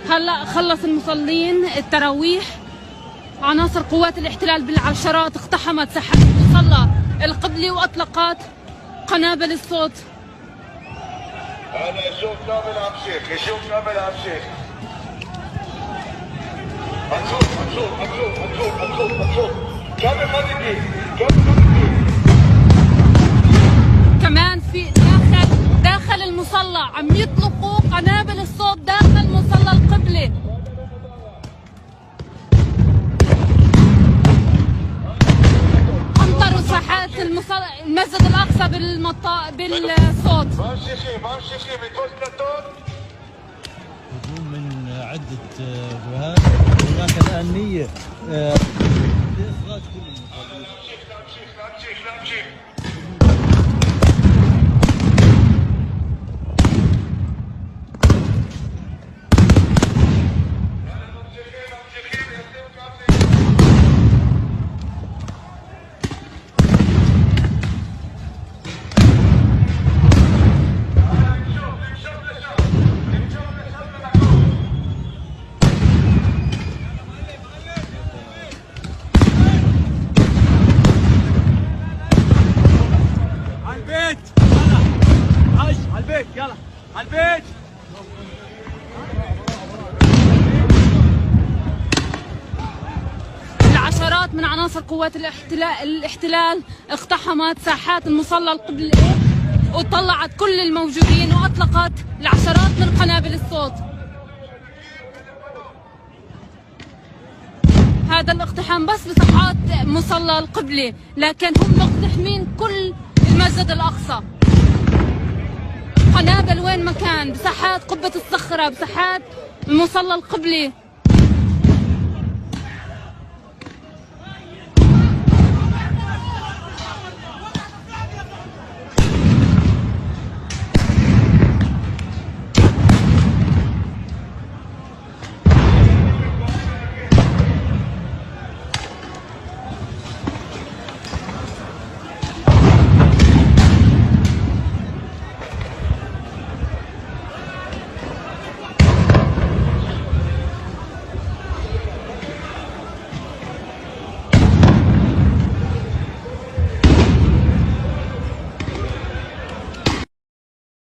هلا خلص المصلين التراويح. عناصر قوات الاحتلال بالعشرات اقتحمت ساحة المصلى القبلي واطلقت قنابل الصوت. هلا شوف كامل عم شيخ، شوف كامل عم شيخ. هنشوف كامل ما تجي، كامل ما تجي. كمان في داخل المصلى عم يطلقوا قنابل الصوت داخل مصلى القبلي. امطروا ساحات المسجد الاقصى بالصوت. ماشي هجوم من عدة جهات. هناك الآن نية لإخراج كل المصابين. يلا على البيت. العشرات من عناصر قوات الاحتلال اقتحمت ساحات المصلى القبلي وطلعت كل الموجودين واطلقت العشرات من قنابل الصوت. هذا الاقتحام بس بساحات مصلى القبلي، لكن هم مقتحمين كل المسجد الاقصى. قنابل وين ما كان، بساحات قبة الصخرة، بساحات المصلى القبلي.